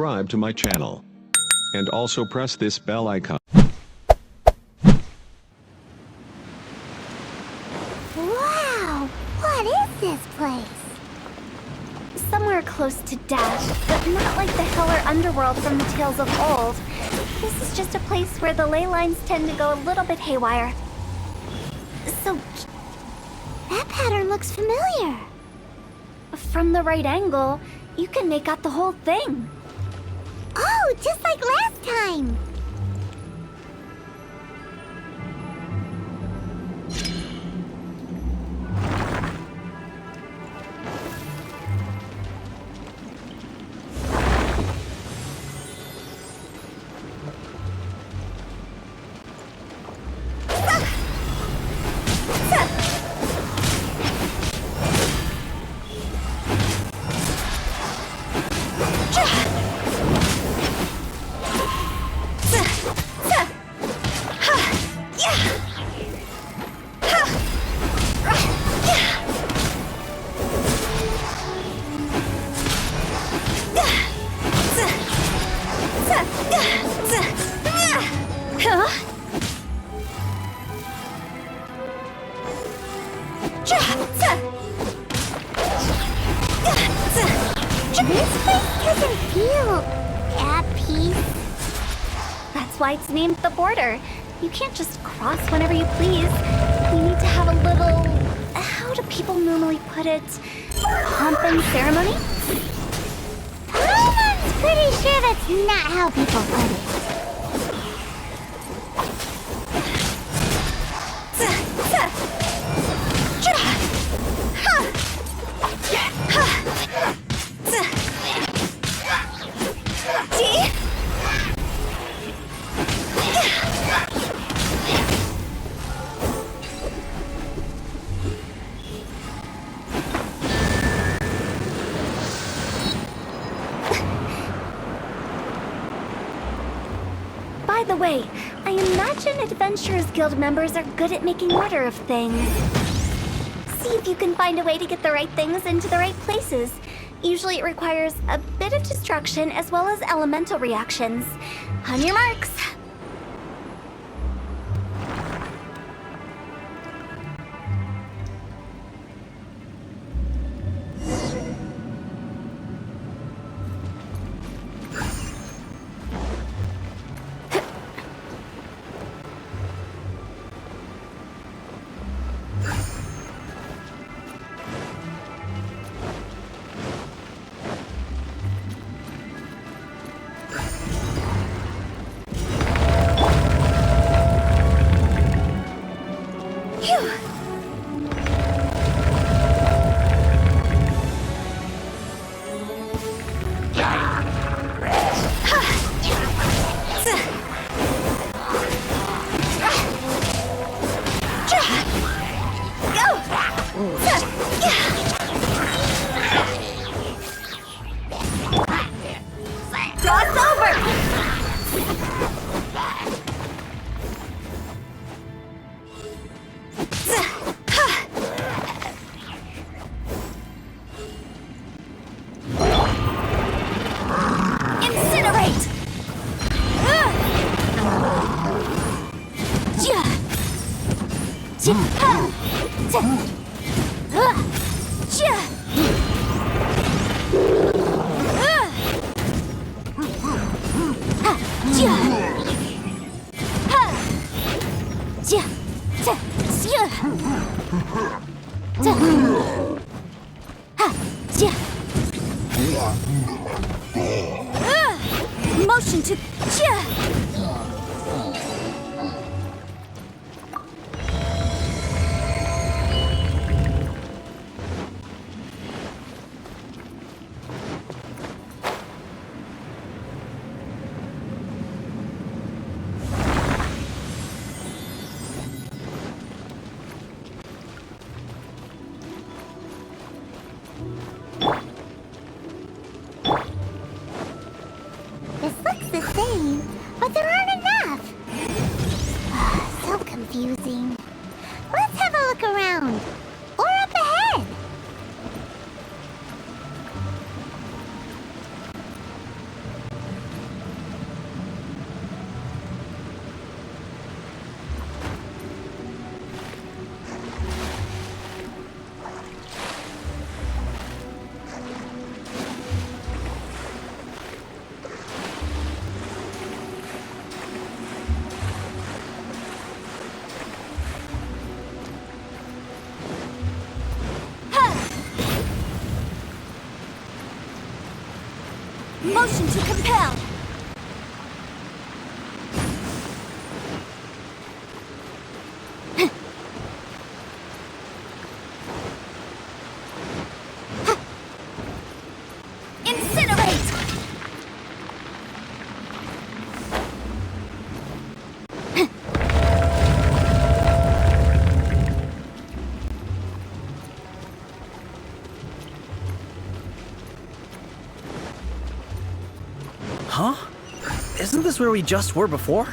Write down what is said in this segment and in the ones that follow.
subscribe to my channel. And also press this bell icon. Wow! What is this place? Somewhere close to death, but not like the hell or underworld from the tales of old. This is just a place where the ley lines tend to go a little bit haywire. So, that pattern looks familiar. From the right angle, you can make out the whole thing. Oh, just like last time! This place doesn't feel at peace. That's why it's named the border. You can't just cross whenever you please. You need to have a little... how do people normally put it? Pomp and ceremony? I'm pretty sure that's not how people put it. By the way, I imagine Adventurers Guild members are good at making order of things. See if you can find a way to get the right things into the right places. Usually it requires a bit of destruction as well as elemental reactions. On your marks. Motion to... This looks the same, but there aren't enough. Motion to compel! Huh? Isn't this where we just were before?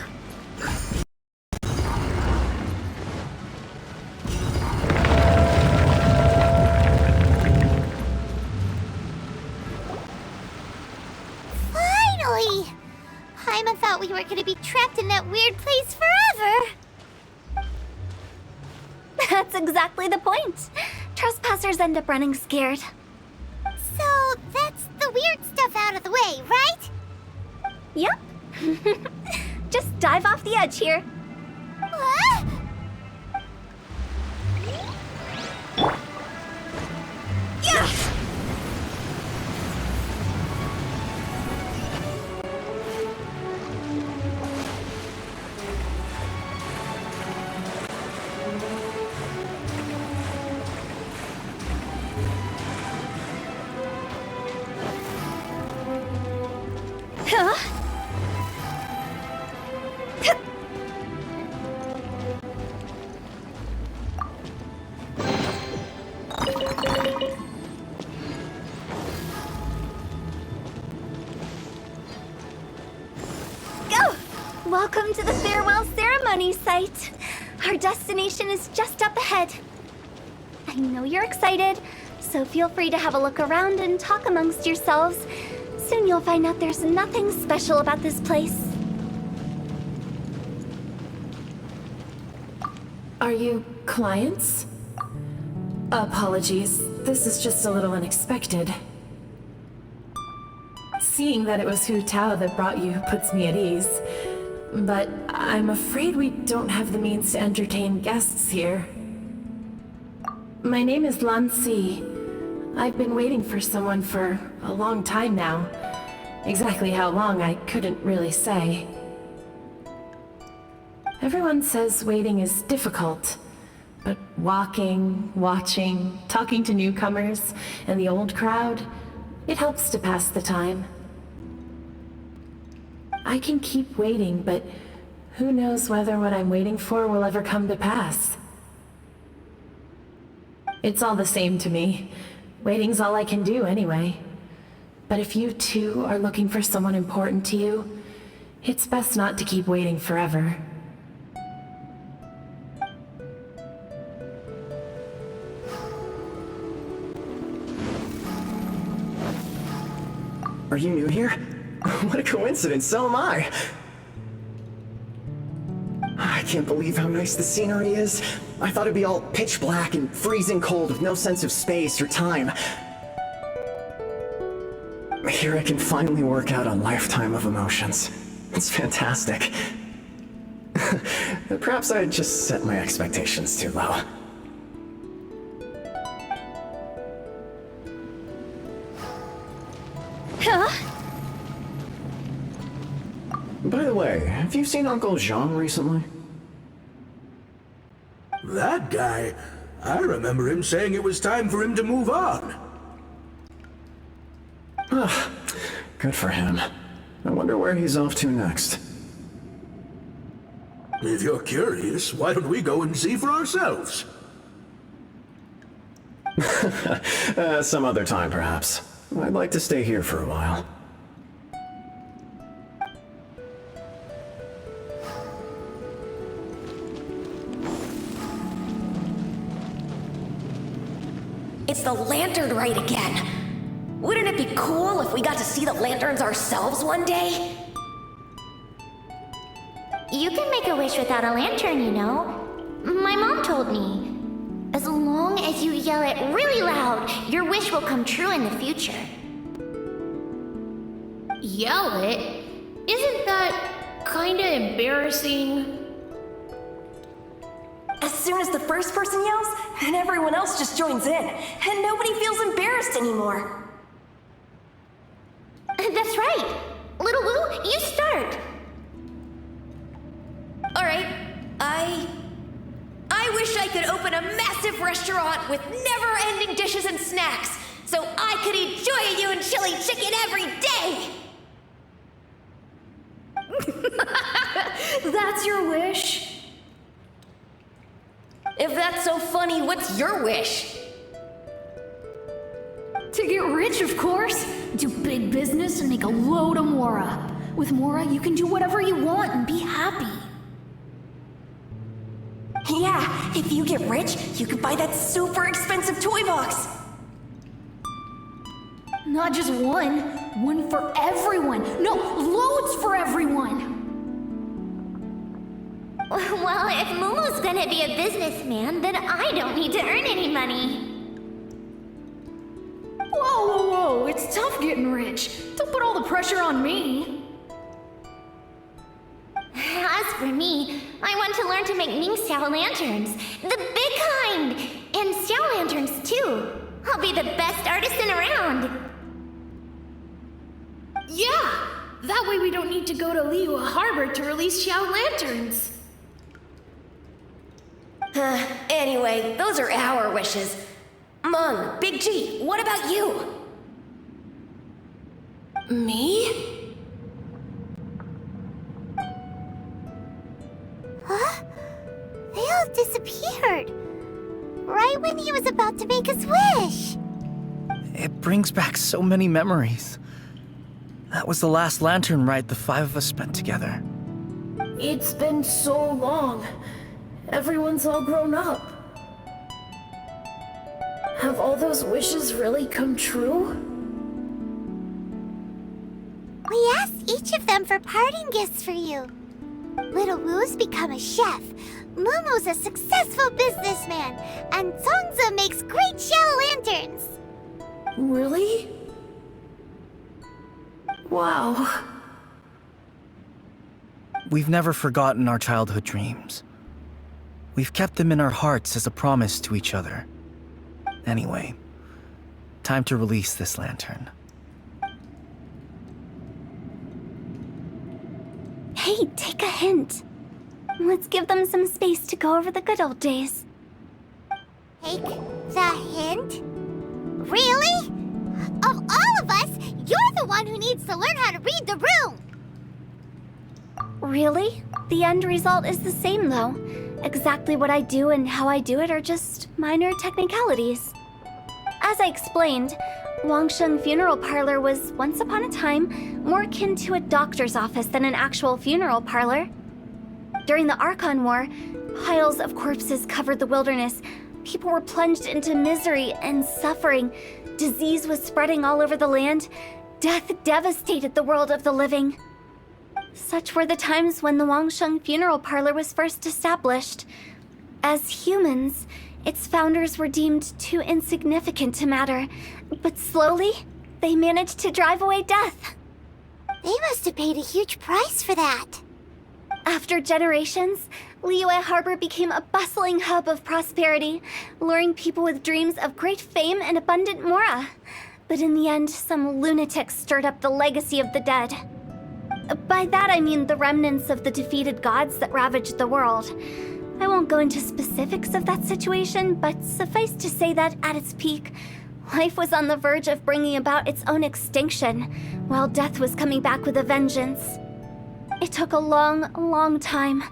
Finally! Paimon thought we were gonna be trapped in that weird place forever! That's exactly the point. Trespassers end up running scared. So, that's the weird stuff out of the way, right? Yep. Just dive off the edge here. Yeah! Huh? Go! Welcome to the farewell ceremony site. Our destination is just up ahead. I know you're excited, so feel free to have a look around and talk amongst yourselves. Soon you'll find out there's nothing special about this place. Are you clients? Apologies, this is just a little unexpected. Seeing that it was Hu Tao that brought you puts me at ease. But I'm afraid we don't have the means to entertain guests here. My name is Lan Si. I've been waiting for someone for a long time now. Exactly how long, I couldn't really say. Everyone says waiting is difficult, but walking, watching, talking to newcomers, and the old crowd, it helps to pass the time. I can keep waiting, but who knows whether what I'm waiting for will ever come to pass. It's all the same to me. Waiting's all I can do anyway. But if you too are looking for someone important to you, it's best not to keep waiting forever. Are you new here? What a coincidence, so am I! I can't believe how nice the scenery is. I thought it'd be all pitch black and freezing cold with no sense of space or time. Here I can finally work out a lifetime of emotions. It's fantastic. Perhaps I just set my expectations too low. Huh? By the way, have you seen Uncle Jean recently? That guy? I remember him saying it was time for him to move on. Good for him. I wonder where he's off to next. If you're curious, why don't we go and see for ourselves? Some other time, perhaps. I'd like to stay here for a while. It's the lantern rite again. Wouldn't it be cool if we got to see the lanterns ourselves one day? You can make a wish without a lantern, you know. My mom told me. As long as you yell it really loud, your wish will come true in the future. Yell it? Isn't that kinda embarrassing? As soon as the first person yells, then everyone else just joins in, and nobody feels embarrassed anymore. That's right. start. Alright, I wish I could open a massive restaurant with never-ending dishes and snacks, so I could enjoy you and chili chicken every day! That's your wish? If that's so funny, what's your wish? To get rich, of course. Do big business and make a load of Mora. With Mora, you can do whatever you want and be happy. Yeah, if you get rich, you could buy that super expensive toy box. Not just one. One for everyone. No, loads for everyone. Well, if Momo's gonna be a businessman, then I don't need to earn any money. Whoa, whoa, whoa. It's tough getting rich. Don't put all the pressure on me. As for me, I want to learn to make Ming Xiao lanterns. The big kind! And Xiao lanterns, too. I'll be the best artisan around. Yeah! That way we don't need to go to Liyue Harbor to release Xiao lanterns. Anyway, those are our wishes. Mung, Big G, what about you? Me? Huh? They all disappeared. Right when he was about to make his wish. It brings back so many memories. That was the last lantern ride the five of us spent together. It's been so long. Everyone's all grown up. Have all those wishes really come true? We asked each of them for parting gifts for you. Little Wu's become a chef, Momo's a successful businessman, and Songza makes great Xiao lanterns. Really? Wow. We've never forgotten our childhood dreams. We've kept them in our hearts as a promise to each other. Anyway, time to release this lantern. Hey, take a hint. Let's give them some space to go over the good old days. Take the hint? Really? Of all of us, you're the one who needs to learn how to read the room! Really? The end result is the same, though. Exactly what I do and how I do it are just minor technicalities. As I explained, Wangsheng Funeral Parlor was, once upon a time, more akin to a doctor's office than an actual funeral parlor. During the Archon War, piles of corpses covered the wilderness. People were plunged into misery and suffering. Disease was spreading all over the land. Death devastated the world of the living. Such were the times when the Wangsheng Funeral Parlor was first established. As humans, its founders were deemed too insignificant to matter, but slowly, they managed to drive away death. They must have paid a huge price for that. After generations, Liyue Harbor became a bustling hub of prosperity, luring people with dreams of great fame and abundant mora. But in the end, some lunatics stirred up the legacy of the dead. By that I mean the remnants of the defeated gods that ravaged the world. I won't go into specifics of that situation, but suffice to say that at its peak, life was on the verge of bringing about its own extinction, while death was coming back with a vengeance. It took a long, long time,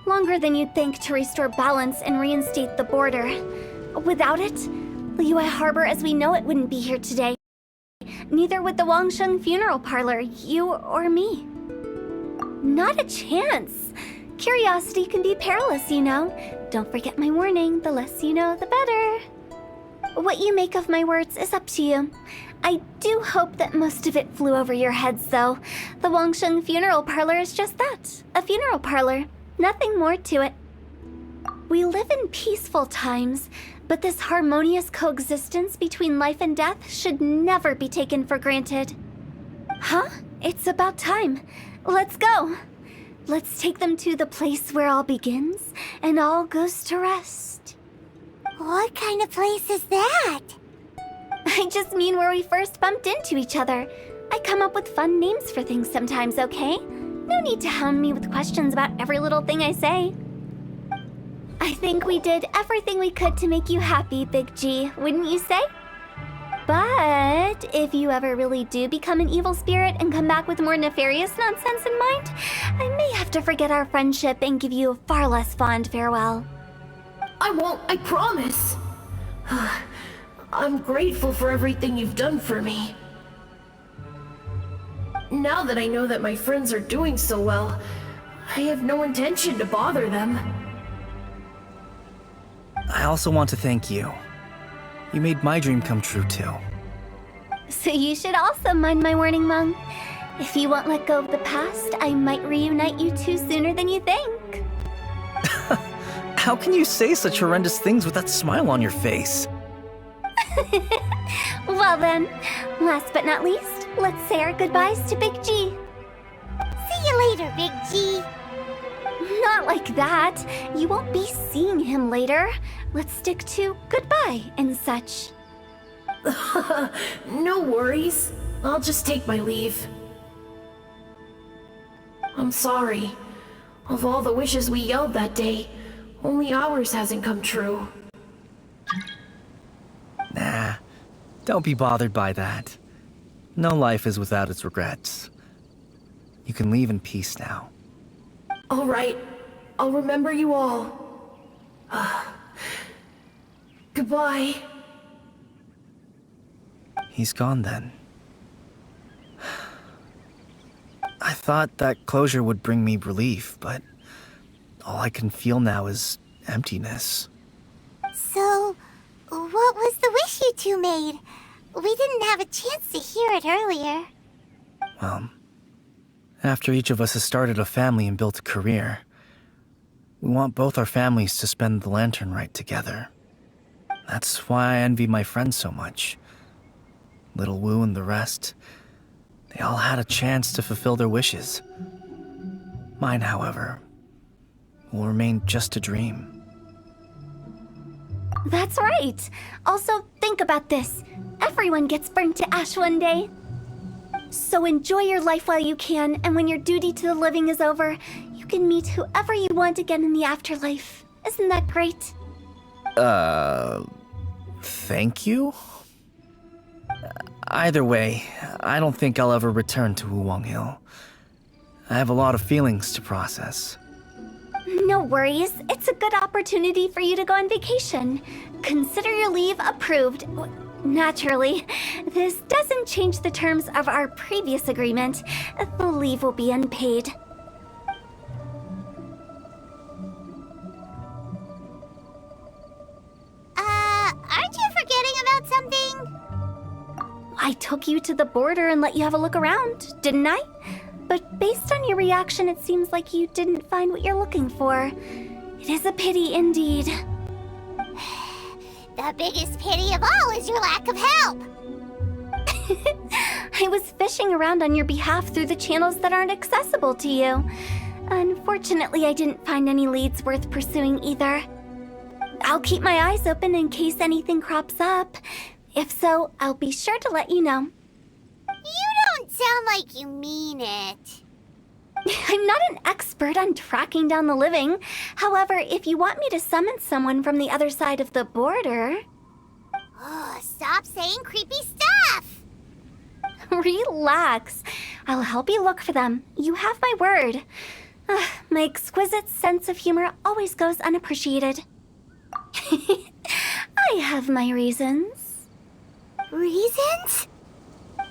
longer than you'd think, to restore balance and reinstate the border. Without it, Liyue Harbor as we know it wouldn't be here today. Neither would the Wangsheng Funeral Parlor, you or me. Not a chance. Curiosity can be perilous, you know. Don't forget my warning, the less you know, the better. What you make of my words is up to you. I do hope that most of it flew over your heads, though. The Wangsheng Funeral Parlor is just that, a funeral parlor. Nothing more to it. We live in peaceful times, but this harmonious coexistence between life and death should never be taken for granted. Huh? It's about time. Let's go. Let's take them to the place where all begins and all goes to rest. What kind of place is that? I just mean where we first bumped into each other. I come up with fun names for things sometimes, okay? No need to hound me with questions about every little thing I say. I think we did everything we could to make you happy, Big G, wouldn't you say? But if you ever really do become an evil spirit and come back with more nefarious nonsense in mind, I may have to forget our friendship and give you a far less fond farewell. I won't, I promise. I'm grateful for everything you've done for me. Now that I know that my friends are doing so well, I have no intention to bother them. I also want to thank you. You made my dream come true too. So you should also mind my warning, Mung. If you won't let go of the past, I might reunite you two sooner than you think. How can you say such horrendous things with that smile on your face? Well then, last but not least, let's say our goodbyes to Big G. See you later, Big G. Not like that. You won't be seeing him later. Let's stick to goodbye and such. No worries. I'll just take my leave. I'm sorry. Of all the wishes we yelled that day, only ours hasn't come true. Nah, don't be bothered by that. No life is without its regrets. You can leave in peace now. All right. I'll remember you all. Goodbye. He's gone then. I thought that closure would bring me relief, but all I can feel now is emptiness. So, what was the wish you two made? We didn't have a chance to hear it earlier. Well, after each of us has started a family and built a career, we want both our families to spend the lantern rite together. That's why I envy my friends so much. Little Wu and the rest, they all had a chance to fulfill their wishes. Mine, however, will remain just a dream. That's right. Also, think about this. Everyone gets burned to ash one day. So enjoy your life while you can, and when your duty to the living is over, you can meet whoever you want again in the afterlife. Isn't that great? Thank you? Either way, I don't think I'll ever return to Wuwang Hill. I have a lot of feelings to process. No worries. It's a good opportunity for you to go on vacation. Consider your leave approved. Naturally, this doesn't change the terms of our previous agreement. The leave will be unpaid. Aren't you forgetting about something? I took you to the border and let you have a look around, didn't I? But based on your reaction, it seems like you didn't find what you're looking for. It is a pity indeed. The biggest pity of all is your lack of help. I was fishing around on your behalf through the channels that aren't accessible to you. Unfortunately, I didn't find any leads worth pursuing either. I'll keep my eyes open in case anything crops up. If so, I'll be sure to let you know. You don't sound like you mean it. I'm not an expert on tracking down the living. However, if you want me to summon someone from the other side of the border... Oh, stop saying creepy stuff! Relax. I'll help you look for them. You have my word. My exquisite sense of humor always goes unappreciated. I have my reasons. Reasons?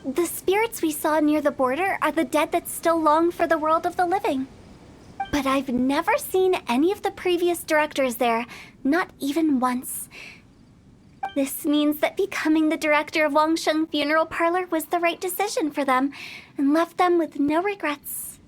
The spirits we saw near the border are the dead that still long for the world of the living. But I've never seen any of the previous directors there, not even once. This means that becoming the director of Wangsheng Funeral Parlor was the right decision for them, and left them with no regrets.